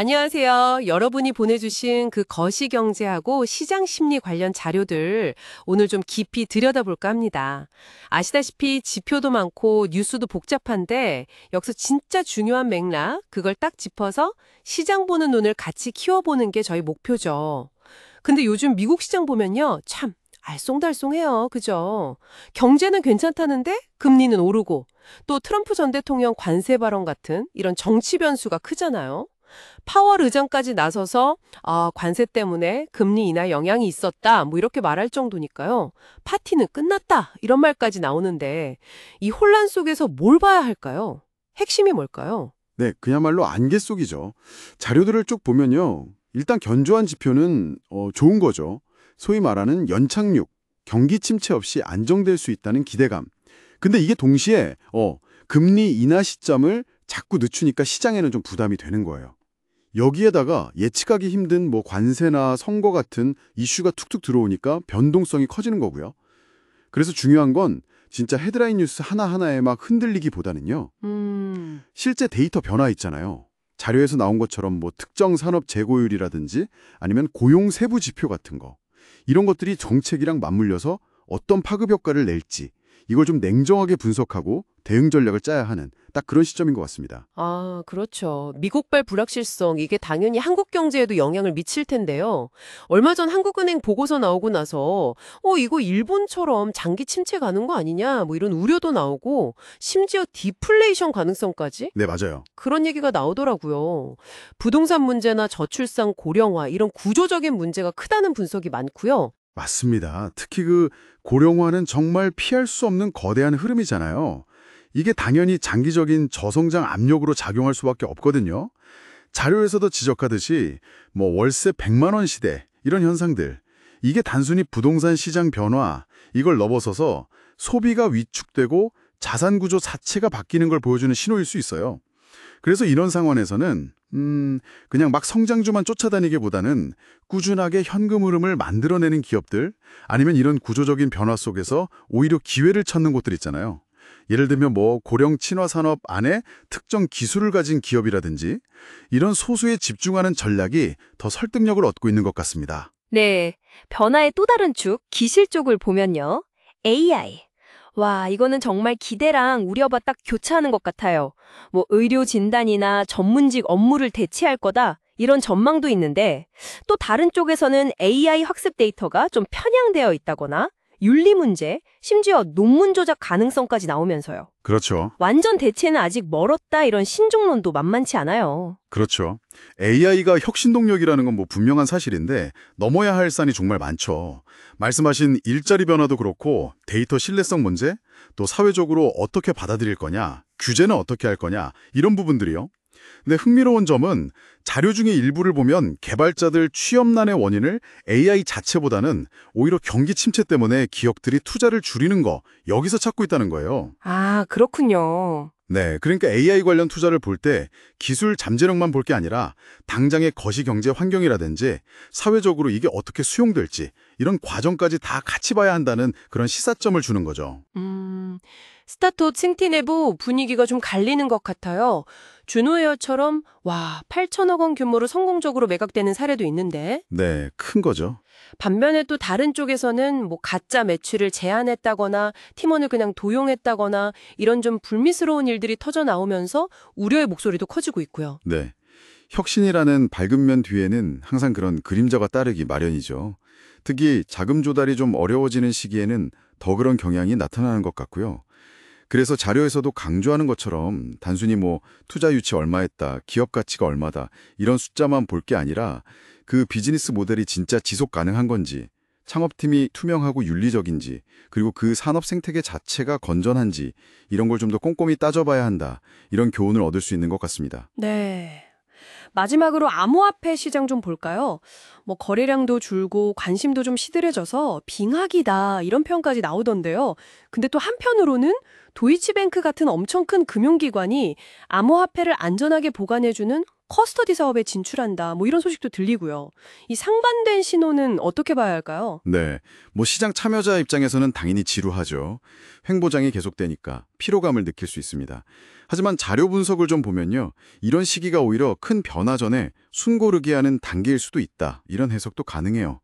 안녕하세요. 여러분이 보내주신 그 거시경제하고 시장심리 관련 자료들 오늘 좀 깊이 들여다볼까 합니다. 아시다시피 지표도 많고 뉴스도 복잡한데 여기서 진짜 중요한 맥락, 그걸 딱 짚어서 시장 보는 눈을 같이 키워보는 게 저희 목표죠. 근데 요즘 미국 시장 보면요. 참 알쏭달쏭해요. 그죠? 경제는 괜찮다는데 금리는 오르고 또 트럼프 전 대통령 관세 발언 같은 이런 정치 변수가 크잖아요. 파월 의장까지 나서서 관세 때문에 금리 인하 영향이 있었다 뭐 이렇게 말할 정도니까요. 파티는 끝났다 이런 말까지 나오는데 이 혼란 속에서 뭘 봐야 할까요? 핵심이 뭘까요? 네, 그야말로 안개 속이죠. 자료들을 쭉 보면요. 일단 견조한 지표는 좋은 거죠. 소위 말하는 연착륙, 경기 침체 없이 안정될 수 있다는 기대감. 근데 이게 동시에 금리 인하 시점을 자꾸 늦추니까 시장에는 좀 부담이 되는 거예요. 여기에다가 예측하기 힘든 관세나 선거 같은 이슈가 툭툭 들어오니까 변동성이 커지는 거고요. 그래서 중요한 건 진짜 헤드라인 뉴스 하나하나에 막 흔들리기보다는요. 실제 데이터 변화 있잖아요. 자료에서 나온 것처럼 특정 산업 재고율이라든지 아니면 고용 세부 지표 같은 거. 이런 것들이 정책이랑 맞물려서 어떤 파급 효과를 낼지 이걸 좀 냉정하게 분석하고 대응 전략을 짜야 하는 딱 그런 시점인 것 같습니다. 아, 그렇죠. 미국발 불확실성, 이게 당연히 한국 경제에도 영향을 미칠 텐데요. 얼마 전 한국은행 보고서 나오고 나서, 이거 일본처럼 장기 침체 가는 거 아니냐, 뭐 이런 우려도 나오고, 심지어 디플레이션 가능성까지? 네, 맞아요. 그런 얘기가 나오더라고요. 부동산 문제나 저출산 고령화, 이런 구조적인 문제가 크다는 분석이 많고요. 맞습니다. 특히 고령화는 정말 피할 수 없는 거대한 흐름이잖아요. 이게 당연히 장기적인 저성장 압력으로 작용할 수밖에 없거든요. 자료에서도 지적하듯이 월세 100만 원 시대 이런 현상들 이게 단순히 부동산 시장 변화 이걸 넘어서서 소비가 위축되고 자산 구조 자체가 바뀌는 걸 보여주는 신호일 수 있어요. 그래서 이런 상황에서는 그냥 막 성장주만 쫓아다니기보다는 꾸준하게 현금 흐름을 만들어내는 기업들 아니면 이런 구조적인 변화 속에서 오히려 기회를 찾는 곳들 있잖아요. 예를 들면 고령 친화 산업 안에 특정 기술을 가진 기업이라든지 이런 소수에 집중하는 전략이 더 설득력을 얻고 있는 것 같습니다. 네, 변화의 또 다른 축, 기실 쪽을 보면요. AI. 와, 이거는 정말 기대랑 우려가 딱 교차하는 것 같아요. 의료 진단이나 전문직 업무를 대체할 거다. 이런 전망도 있는데 또 다른 쪽에서는 AI 학습 데이터가 좀 편향되어 있다거나 윤리 문제, 심지어 논문 조작 가능성까지 나오면서요. 그렇죠. 완전 대체는 아직 멀었다 이런 신종론도 만만치 않아요. 그렇죠. AI가 혁신 동력이라는 건 분명한 사실인데 넘어야 할 산이 정말 많죠. 말씀하신 일자리 변화도 그렇고 데이터 신뢰성 문제, 또 사회적으로 어떻게 받아들일 거냐, 규제는 어떻게 할 거냐 이런 부분들이요. 근데 흥미로운 점은 자료 중에 일부를 보면 개발자들 취업난의 원인을 AI 자체보다는 오히려 경기 침체 때문에 기업들이 투자를 줄이는 거 여기서 찾고 있다는 거예요. 아, 그렇군요. 네, 그러니까 AI 관련 투자를 볼 때 기술 잠재력만 볼 게 아니라 당장의 거시경제 환경이라든지 사회적으로 이게 어떻게 수용될지 이런 과정까지 다 같이 봐야 한다는 그런 시사점을 주는 거죠. 스타트업 생태 내부 분위기가 좀 갈리는 것 같아요. 준호헤어처럼 8천억 원 규모로 성공적으로 매각되는 사례도 있는데 네, 큰 거죠. 반면에 또 다른 쪽에서는 가짜 매출을 제한했다거나 팀원을 그냥 도용했다거나 이런 좀 불미스러운 일들이 터져 나오면서 우려의 목소리도 커지고 있고요. 네. 혁신이라는 밝은 면 뒤에는 항상 그런 그림자가 따르기 마련이죠. 특히 자금 조달이 좀 어려워지는 시기에는 더 그런 경향이 나타나는 것 같고요. 그래서 자료에서도 강조하는 것처럼 단순히 투자 유치 얼마했다, 기업 가치가 얼마다 이런 숫자만 볼 게 아니라 그 비즈니스 모델이 진짜 지속 가능한 건지, 창업팀이 투명하고 윤리적인지, 그리고 그 산업 생태계 자체가 건전한지 이런 걸 좀 더 꼼꼼히 따져봐야 한다. 이런 교훈을 얻을 수 있는 것 같습니다. 네. 마지막으로 암호화폐 시장 좀 볼까요? 거래량도 줄고 관심도 좀 시들해져서 빙하기다 이런 표현까지 나오던데요. 근데 또 한편으로는 도이치뱅크 같은 엄청 큰 금융기관이 암호화폐를 안전하게 보관해주는 커스터디 사업에 진출한다. 뭐 이런 소식도 들리고요. 이 상반된 신호는 어떻게 봐야 할까요? 네, 뭐 시장 참여자 입장에서는 당연히 지루하죠. 횡보장이 계속되니까 피로감을 느낄 수 있습니다. 하지만 자료 분석을 좀 보면요. 이런 시기가 오히려 큰 변화 전에 숨고르게 하는 단계일 수도 있다. 이런 해석도 가능해요.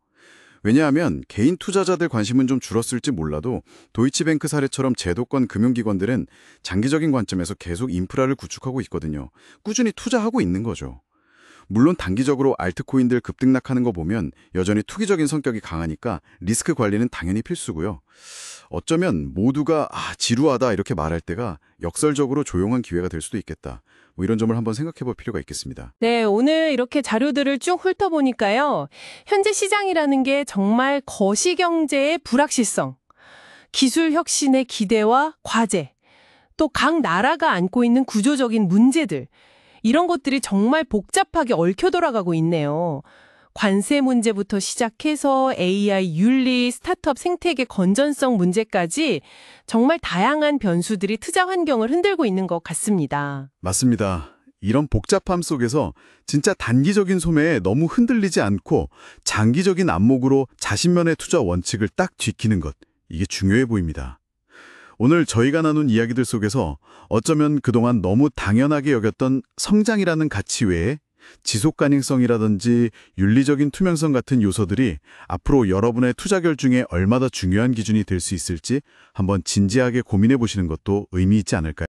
왜냐하면 개인 투자자들 관심은 좀 줄었을지 몰라도 도이치뱅크 사례처럼 제도권 금융기관들은 장기적인 관점에서 계속 인프라를 구축하고 있거든요. 꾸준히 투자하고 있는 거죠. 물론 단기적으로 알트코인들 급등락하는 거 보면 여전히 투기적인 성격이 강하니까 리스크 관리는 당연히 필수고요. 어쩌면 모두가 지루하다 이렇게 말할 때가 역설적으로 조용한 기회가 될 수도 있겠다. 뭐 이런 점을 한번 생각해 볼 필요가 있겠습니다. 네, 오늘 이렇게 자료들을 쭉 훑어보니까요. 현재 시장이라는 게 정말 거시경제의 불확실성, 기술 혁신의 기대와 과제, 또 각 나라가 안고 있는 구조적인 문제들, 이런 것들이 정말 복잡하게 얽혀 돌아가고 있네요. 관세 문제부터 시작해서 AI 윤리, 스타트업 생태계 건전성 문제까지 정말 다양한 변수들이 투자 환경을 흔들고 있는 것 같습니다. 맞습니다. 이런 복잡함 속에서 진짜 단기적인 소매에 너무 흔들리지 않고 장기적인 안목으로 자신만의 투자 원칙을 딱 지키는 것, 이게 중요해 보입니다. 오늘 저희가 나눈 이야기들 속에서 어쩌면 그동안 너무 당연하게 여겼던 성장이라는 가치 외에 지속 가능성이라든지 윤리적인 투명성 같은 요소들이 앞으로 여러분의 투자 결정에 얼마나 중요한 기준이 될 수 있을지 한번 진지하게 고민해 보시는 것도 의미 있지 않을까요?